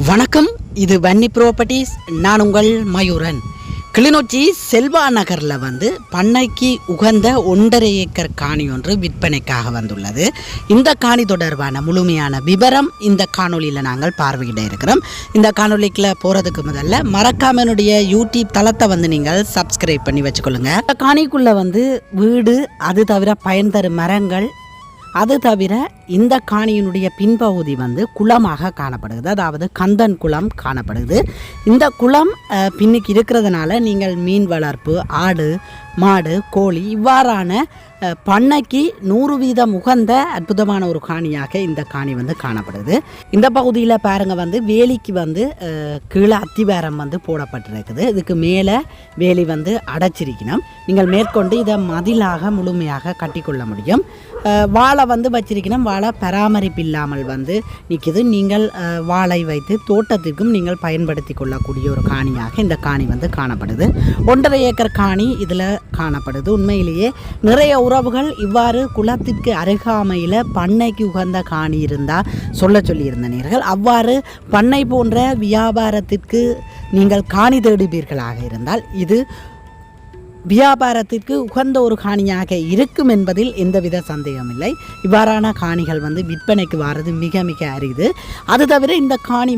வணக்கம், இது வன்னி ப்ராப்பர்ட்டிஸ். நான் உங்கள் மயூரன். கிளிநொச்சி செல்வா நகரில் பண்ணைக்கு உகந்த 1.5 ஏக்கர் காணி ஒன்று விற்பனைக்காக வந்துள்ளது. இந்த காணி தொடர்பான முழுமையான விவரம் இந்த காணொலியில் நாங்கள் பார்வையிட இருக்கிறோம். இந்த காணொலிக்குள்ள போகிறதுக்கு முதல்ல மறக்காம என்னுடைய யூடியூப் தளத்தை நீங்கள் சப்ஸ்கிரைப் பண்ணி வச்சுக்கொள்ளுங்க. இந்த காணிக்குள்ளே வீடு, அது தவிர பயன் தரும் மரங்கள், அது தவிர இந்த காணியினுடைய பின்பகுதி குளமாக காணப்படுகிறது. அதாவது கந்தன் குளம் காணப்படுது. இந்த குளம் பின்னுக்கு இருக்கிறதுனால நீங்கள் மீன் வளர்ப்பு, ஆடு, மாடு, கோழி இவ்வாறான பண்ணைக்கு 100% உகந்த அற்புதமான ஒரு காணியாக இந்த காணி காணப்படுது. இந்த பகுதியில் பாருங்க வேலிக்கு கீழே அத்திவாரம் போடப்பட்டிருக்குது. இதுக்கு மேலே வேலி அடைச்சிருக்கணும். நீங்கள் மேற்கொண்டு இதை மதிலாக முழுமையாக கட்டிக்கொள்ள முடியும். வாழை வச்சிருக்கணும். வாழை பராமரிப்பு இல்லாமல் நிற்கிது. நீங்கள் வாழை வைத்து தோட்டத்திற்கும் நீங்கள் பயன்படுத்தி கொள்ளக்கூடிய ஒரு காணியாக இந்த காணி காணப்படுது. 1.5 ஏக்கர் காணி இதில் காணப்படுது. உண்மையிலேயே நிறைய உறவுகள் இவ்வாறு குளத்திற்கு அருகாமையில் பண்ணைக்கு உகந்த காணி இருந்தால் சொல்லியிருந்தீர்கள். அவ்வாறு பண்ணை போன்ற வியாபாரத்திற்கு நீங்கள் காணி தேடுவீர்களாக இருந்தால் இது வியாபாரத்திற்கு உகந்த ஒரு காணியாக இருக்கும் என்பதில் எந்தவித சந்தேகமில்லை. இவ்வாறான காணிகள் விற்பனைக்கு வர்றது மிக மிக அரிது. அது தவிர இந்த காணி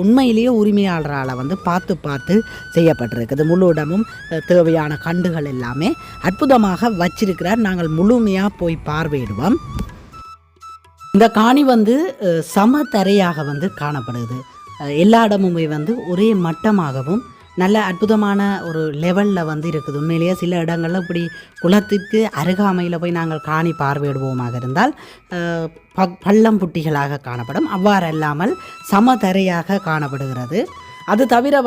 உண்மையிலேயே உரிமையாளரால் பார்த்து செய்யப்பட்டிருக்குது. முழு இடமும் தேவையான கண்டுகள் எல்லாமே அற்புதமாக வச்சிருக்கிறார். நாங்கள் முழுமையாக போய் பார்வையிடுவோம். இந்த காணி சமதரையாக காணப்படுது. எல்லா இடமுமே ஒரே மட்டமாகவும் நல்ல அற்புதமான ஒரு லெவலில் இருக்குது. உண்மையிலேயே சில இடங்களில் இப்படி குளத்திற்கு அருகாமையில் போய் நாங்கள் காணி பார்வையிடுவோமாக இருந்தால் பள்ளம் புட்டிகளாக காணப்படும். அவ்வாறு இல்லாமல் சமதரையாக காணப்படுகிறது. அது தவிர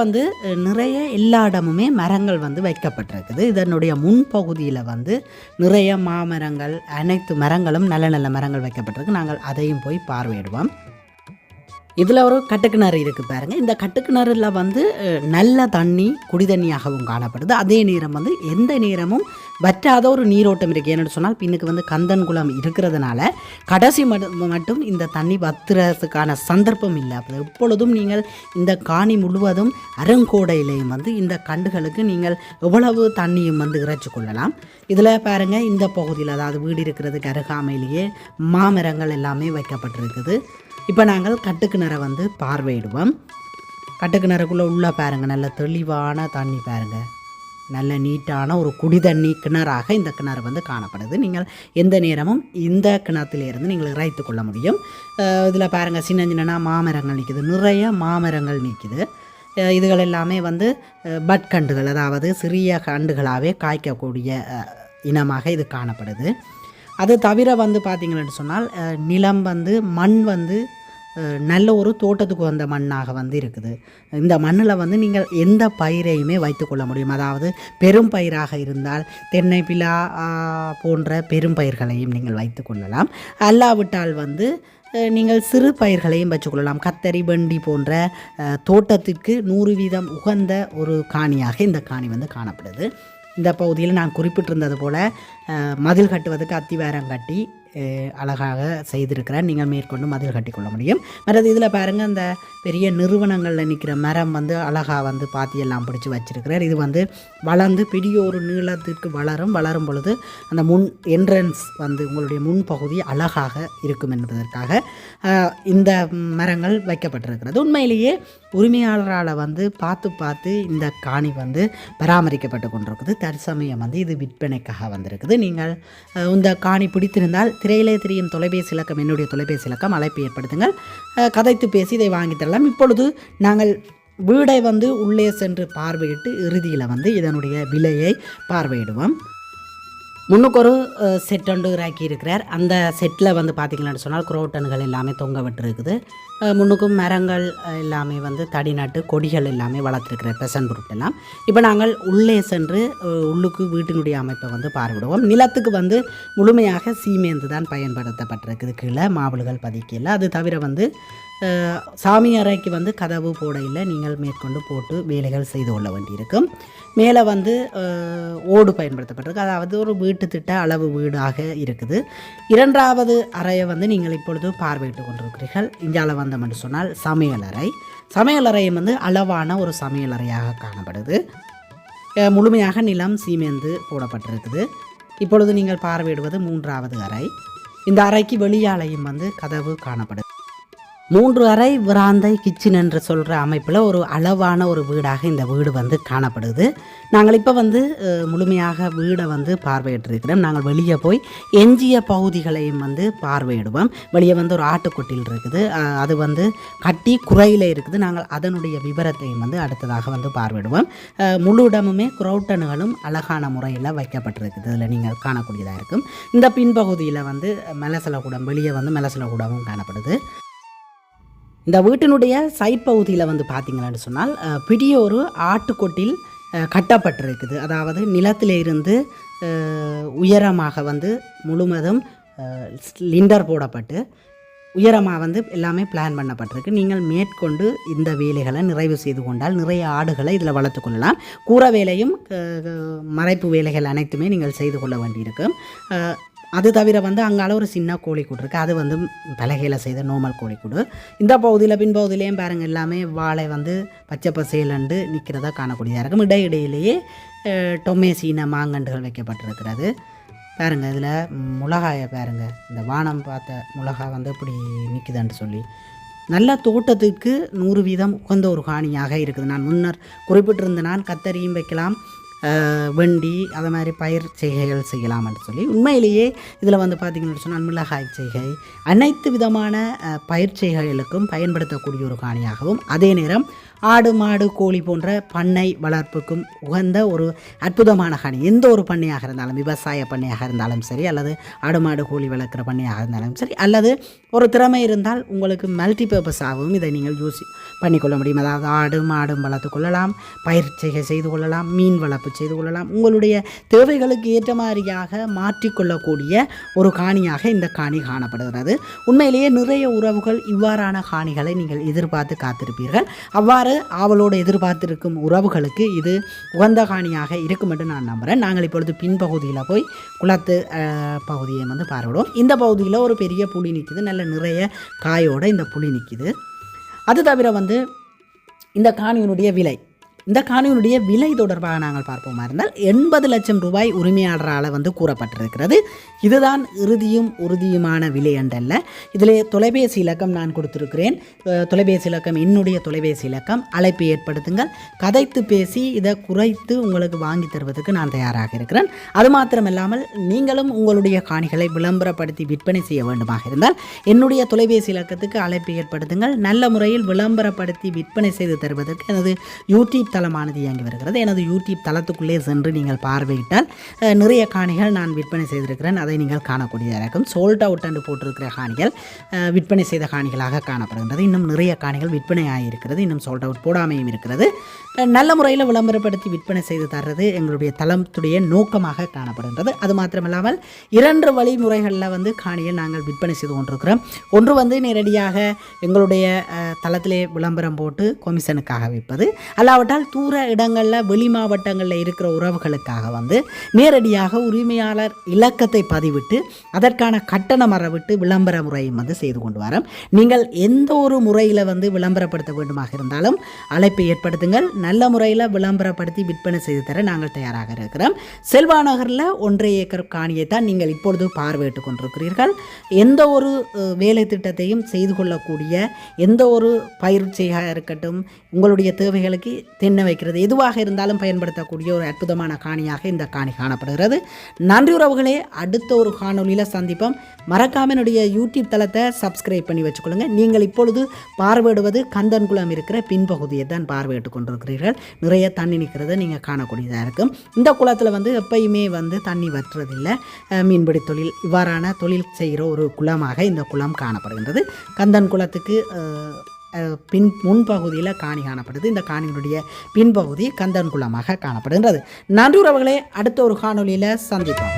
நிறைய எல்லா இடமுமே மரங்கள் வைக்கப்பட்டிருக்குது. இதனுடைய முன்பகுதியில் நிறைய மாமரங்கள், அனைத்து மரங்களும் நல்ல நல்ல மரங்கள் வைக்கப்பட்டிருக்கு. நாங்கள் அதையும் போய் பார்வையிடுவோம். இதில் ஒரு கட்டுக்கிணறு இருக்குது பாருங்கள். இந்த கட்டுக்கிணறுல நல்ல தண்ணி, குடி தண்ணியாகவும் காணப்படுது. அதே நேரம் எந்த நேரமும் வற்றாத ஒரு நீரோட்டம் இருக்குது. ஏன்னு சொன்னால் பின்னுக்கு கந்தன் குளம் இருக்கிறதுனால கடைசி மட்டும் இந்த தண்ணி வத்துறதுக்கான சந்தர்ப்பம் இல்லை. அப்போ எப்பொழுதும் நீங்கள் இந்த காணி முழுவதும் அருங்கோடையிலையும் இந்த கண்டுகளுக்கு நீங்கள் எவ்வளவு தண்ணியும் இறைச்சி கொள்ளலாம். இதில் பாருங்கள், இந்த பகுதியில் அதாவது வீடு இருக்கிறதுக்கு அருகாமையிலேயே மாமரங்கள் எல்லாமே வைக்கப்பட்டிருக்குது. இப்போ நாங்கள் கட்டுக்கிணறை பார்வையிடுவோம். கட்டுக்கிணறுக்குள்ளே உள்ள பாருங்கள், நல்ல தெளிவான தண்ணி பாருங்கள். நல்ல நீட்டான ஒரு குடி தண்ணி கிணறாக இந்த கிணறு காணப்படுது. நீங்கள் எந்த நேரமும் இந்த கிணத்திலிருந்து நீங்கள் இறைத்து கொள்ள முடியும். இதில் பாருங்கள், சின்ன சின்ன மாமரங்கள் நிற்கிது. நிறைய மாமரங்கள் நிற்கிது. இதுகள் எல்லாமே பட்கண்டுகள், அதாவது சிறிய கண்டுகளாகவே காய்க்கக்கூடிய இனமாக இது காணப்படுது. அது தவிர பார்த்திங்கன்னு சொன்னால் நிலம் மண் நல்ல ஒரு தோட்டத்துக்கு வந்த மண்ணாக இருக்குது. இந்த மண்ணில் நீங்கள் எந்த பயிரையுமே வைத்துக்கொள்ள முடியும். அதாவது பெரும் பயிராக இருந்தால் தென்னை, பிலா போன்ற பெரும் பயிர்களையும் நீங்கள் வைத்து கொள்ளலாம். அல்லாவிட்டால் நீங்கள் சிறு பயிர்களையும் வச்சுக்கொள்ளலாம். கத்தரி, வெண்டி போன்ற தோட்டத்திற்கு 100% உகந்த ஒரு காணியாக இந்த காணி காணப்படுது. இந்த பகுதியில் நான் குறிப்பிட்டிருந்தது போல் மதில் கட்டுவதற்கு அத்திவாரம் கட்டி அழகாக செய்திருக்கிறார். நீங்கள் மேற்கொண்டு மதில் கட்டிக்கொள்ள முடியும். மற்றது இதில் பாருங்கள், இந்த பெரிய நிறுவனங்களில் நிற்கிற மரம் அழகாக பாத்தியெல்லாம் பிடிச்சி வச்சிருக்கிறார். இது வளர்ந்து பெரிய ஒரு நீளத்திற்கு வளரும் பொழுது அந்த முன் என்ட்ரன்ஸ் உங்களுடைய முன்பகுதி அழகாக இருக்கும் என்பதற்காக இந்த மரங்கள் வைக்கப்பட்டிருக்கிறது. உண்மையிலேயே உரிமையாளரால் பார்த்து இந்த காணி பராமரிக்கப்பட்டு கொண்டிருக்குது. தற்சமயம் இது விற்பனைக்காக வந்திருக்குது. நீங்கள் இந்த காணி பிடித்திருந்தால் திரையிலே தெரியும் தொலைபேசி இலக்கம், என்னுடைய தொலைபேசி இலக்கம், அழைப்பு ஏற்படுத்துங்கள். கதைத்து பேசி இதை வாங்கி தரலாம். இப்பொழுது நாங்கள் வீடை உள்ளே சென்று பார்வையிட்டு இறுதியில் இதனுடைய விலையை பார்வையிடுவோம். முன்னுக்கு ஒரு செட் ஒன்று இறக்கி இருக்கிறார். அந்த செட்டில் பார்த்திங்கன்னு சொன்னால் குரோட்டன்கள் எல்லாமே தொங்க விட்டுருக்குது. முன்னுக்கும் மரங்கள் எல்லாமே தடி நட்டு கொடிகள் எல்லாமே வளர்த்துருக்கிறார், பெசன் பொருட்டெல்லாம். இப்போ நாங்கள் உள்ளே சென்று உள்ளுக்கு வீட்டினுடைய அமைப்பை பார்வையிடுவோம். நிலத்துக்கு முழுமையாக சீமேந்து தான் பயன்படுத்தப்பட்டிருக்குது. கீழே மாவுள்கள் பதிக்கல. அது தவிர சாமி அறைக்கு வந்து கதவு போடையில் நீங்கள் மேற்கொண்டு போட்டு வேலைகள் செய்து கொள்ள வேண்டியிருக்கும். மேலே வந்து ஓடு பயன்படுத்தப்பட்டிருக்கு, அதாவது ஒரு வீட்டு திட்ட அளவு வீடாக இருக்குது. 2வது அறையை வந்து நீங்கள் இப்பொழுது பார்வையிட்டு கொண்டிருக்கிறீர்கள். இந்தியாவில் வந்தோம் என்று சொன்னால் சமையலறை. சமையலறையும் வந்து அளவான ஒரு சமையலறையாக காணப்படுது. முழுமையாக நிலம் சீமெந்து போடப்பட்டிருக்குது. இப்பொழுது நீங்கள் பார்வையிடுவது 3வது அறை. இந்த அறைக்கு வெளியாலையும் வந்து கதவு காணப்படுது. 3 அறை விராந்தை கிச்சன் என்று சொல்கிற அமைப்பில் ஒரு அளவான ஒரு வீடாக இந்த வீடு வந்து காணப்படுது. நாங்கள் இப்போ வந்து முழுமையாக வீடை வந்து பார்வையிட்டிருக்கிறோம். நாங்கள் வெளியே போய் எஞ்சிய பகுதிகளையும் வந்து பார்வையிடுவோம். வெளியே வந்து ஒரு ஆட்டுக்கொட்டில் இருக்குது, அது வந்து கட்டி குறையில் இருக்குது. நாங்கள் அதனுடைய விவரத்தையும் வந்து அடுத்ததாக வந்து பார்வையிடுவோம். முழு இடமுமே குரௌட்டனுகளும் அழகான முறையில் வைக்கப்பட்டிருக்குது. இதில் நீங்கள் காணக்கூடியதாக இருக்கும். இந்த பின்பகுதியில் வந்து மெலசலக்கூடம், வெளியே வந்து மெலசலக்கூடமும் காணப்படுது. இந்த வீட்டினுடைய சைட் பகுதியில் வந்து பார்த்திங்கன்னு சொன்னால் பெரிய ஒரு ஆட்டுக்கொட்டில் கட்டப்பட்டிருக்குது. அதாவது நிலத்திலே இருந்து உயரமாக வந்து முழுவதும் லிண்டர் போடப்பட்டு உயரமாக வந்து எல்லாமே பிளான் பண்ணப்பட்டிருக்கு. நீங்கள் மேற்கொண்டு இந்த வேலைகளை நிறைவு செய்து கொண்டால் நிறைய ஆடுகளை இதில் வளர்த்து கொள்ளலாம். கூரை வேலையும் மறைப்பு வேலைகள் அனைத்துமே நீங்கள் செய்து கொள்ள வேண்டியிருக்கும். அது தவிர வந்து அங்கால ஒரு சின்ன கோழிக்கூடு இருக்குது, அது வந்து பலகையில் செய்த நார்மல் கோழிக்கூடு. இந்த பகுதியில் பின்பகுதியிலையும் பாருங்கள் எல்லாமே வாழை வந்து பச்சை பசேலண்டு நிற்கிறதா காணக்கூடியதாக இருக்கும். இடையிடையிலேயே டொமேசீன மாங்கண்டுகள் வைக்கப்பட்டிருக்கிறது. பாருங்கள் இதில் மிளகாயை பாருங்கள், இந்த வானம் பார்த்த மிளகா வந்து இப்படி நிற்குதுன்னு சொல்லி நல்ல தோட்டத்துக்கு 100% உகந்த ஒரு காணியாக இருக்குது. நான் முன்னர் குறிப்பிட்டிருந்த நான் கத்தரியும் வைக்கலாம், வெண்டி அதை மாதிரி பயிர் செய்கைகள் செய்யலாம்னு சொல்லி. உண்மையிலேயே இதில் வந்து பார்த்திங்கன்னு சொன்னால் மிளகாய் செய்கை அனைத்து விதமான பயிர் செய்கைகளுக்கும் பயன்படுத்தக்கூடிய ஒரு காணியாகவும், அதே நேரம் ஆடு மாடு கோழி போன்ற பண்ணை வளர்ப்புக்கும் உகந்த ஒரு அற்புதமான காணி. எந்த ஒரு பண்ணையாக இருந்தாலும், விவசாய பண்ணையாக இருந்தாலும் சரி, அல்லது ஆடு மாடு கோழி வளர்க்குற பண்ணையாக இருந்தாலும் சரி, அல்லது ஒரு திறமை இருந்தால் உங்களுக்கு மல்டி பர்பஸாகவும் இதை நீங்கள் யூஸ் பண்ணிக்கொள்ள முடியும். அதாவது ஆடு மாடும் வளர்த்து கொள்ளலாம், பயிர் செய்கை செய்து கொள்ளலாம், மீன் வளர்ப்பு செய்து கொள்ளலாம். உங்களுடைய தேவைகளுக்கு ஏற்ற மாதிரியாக மாற்றிக்கொள்ளக்கூடிய ஒரு காணியாக இந்த காணி காணப்படுகிறது. உண்மையிலேயே நிறைய உறவுகள் இவ்வாறான காணிகளை நீங்கள் எதிர்பார்த்து காத்திருப்பீர்கள். அவ்வாறு ஆவலோடு எதிர்பார்த்திருக்கும் உறவுகளுக்கு இது உகந்த காணியாக இருக்கும் என்று நான் நம்புகிறேன். நாங்கள் இப்பொழுது பின்பகுதியில் போய் குளத்து பகுதியை வந்து பார்வையிடுவோம். இந்த பகுதியில் ஒரு பெரிய புளி நிற்குது, நல்ல நிறைய காயோடு இந்த புளி நிற்குது. அது தவிர வந்து இந்த காணியினுடைய விலை தொடர்பாக நாங்கள் பார்ப்போமா இருந்தால் 80 லட்சம் ரூபாய் உரிமையாளரால் வந்து கூறப்பட்டிருக்கிறது. இதுதான் இறுதியும் உறுதியுமான விலை என்றல்ல. இதில் தொலைபேசி இலக்கம் நான் கொடுத்துருக்கிறேன். தொலைபேசி இலக்கம் என்னுடைய தொலைபேசி இலக்கம். அழைப்பு ஏற்படுத்துங்கள். கதைத்து பேசி இதை குறைத்து உங்களுக்கு வாங்கி தருவதற்கு நான் தயாராக இருக்கிறேன். அது மாத்திரமில்லாமல் நீங்களும் உங்களுடைய காணிகளை விளம்பரப்படுத்தி விற்பனை செய்ய வேண்டுமாக இருந்தால் என்னுடைய தொலைபேசி இலக்கத்துக்கு அழைப்பு ஏற்படுத்துங்கள். நல்ல முறையில் விளம்பரப்படுத்தி விற்பனை செய்து தருவதற்கு எனது யூடியூப் தளமானது இயங்கி வருகிறது. எனது யூடியூப் தளத்துக்குள்ளே சென்று நீங்கள் பார்வையிட்டால் நிறைய காணிகள் நான் விற்பனை செய்திருக்கிறேன். அதை நீங்கள் காணக்கூடியதாக இருக்கும். சோல்ட் அவுட் என்று போட்டிருக்கிற காணிகள் விற்பனை செய்த காணிகளாக காணப்படுகின்றது. இன்னும் நிறைய காணிகள் விற்பனை ஆகியிருக்கிறது. இன்னும் சோல்ட் அவுட் போடாமையும் இருக்கிறது. நல்ல முறையில் விளம்பரப்படுத்தி விற்பனை செய்து தர்றது எங்களுடைய தளத்துடைய நோக்கமாக காணப்படுகின்றது. அது மாத்திரமில்லாமல் 2 வழிமுறைகளில் வந்து காணியை நாங்கள் விற்பனை செய்து கொண்டிருக்கிறோம். ஒன்று வந்து நேரடியாக எங்களுடைய தளத்திலே விளம்பரம் போட்டு கொமிஷனுக்காக விற்பது, அல்லாவிட்டால் தூர இடங்களில் வெளி மாவட்டங்களில் இருக்கிற உறவுகளுக்காக வந்து நேரடியாக உரிமையாளர் இலக்கத்தை பதிவிட்டு அதற்கான கட்டண மரவிட்டு விளம்பர முறையும் வந்து செய்து கொண்டு வரோம். நீங்கள் எந்த ஒரு முறையில் வந்து விளம்பரப்படுத்த வேண்டுமாக இருந்தாலும் அழைப்பை ஏற்படுத்துங்கள். நல்ல முறையில் விளம்பரப்படுத்தி விற்பனை செய்து தர நாங்கள் தயாராக இருக்கிறோம். செல்வா நகரில் 1.5 ஏக்கர் காணியை தான் நீங்கள் இப்பொழுது பார்வையிட்டுக் கொண்டிருக்கிறீர்கள். எந்த ஒரு வேலை திட்டத்தையும் செய்து கொள்ளக்கூடிய, எந்த ஒரு பயிற்சியாக இருக்கட்டும், உங்களுடைய தேவைகளுக்கு தென்னை வைக்கிறது எதுவாக இருந்தாலும் பயன்படுத்தக்கூடிய ஒரு அற்புதமான காணியாக இந்த காணி காணப்படுகிறது. நன்றி உறவுகளே. அடுத்த ஒரு காணொலியில் சந்திப்போம். மறக்காம என்னுடைய யூடியூப் தளத்தை சப்ஸ்கிரைப் பண்ணி வச்சுக்கொள்ளுங்க. நீங்கள் இப்பொழுது பார்வையிடுவது கந்தன்குளம் இருக்கிற பின்பகுதியை தான் பார்வையிட்டுக் கொண்டிருக்கிறீர்கள். நிறைய தண்ணி நிற்கிறத நீங்கள் காணக்கூடியதாக இருக்கும். இந்த குளத்தில் வந்து எப்பயுமே வந்து தண்ணி வற்றுறதில்லை. மீன்பிடி தொழில் இவ்வாறான தொழில் செய்கிற ஒரு குளமாக இந்த குளம் காணப்படுகின்றது. கந்தன் குளத்துக்கு முன்பகுதியில் காணி காணப்படுது. இந்த காணியினுடைய பின்பகுதி கந்தன் குளமாக காணப்படுகின்றது. நன்றி உறவுகளே. அடுத்த ஒரு காணொலியில் சந்திப்போம்.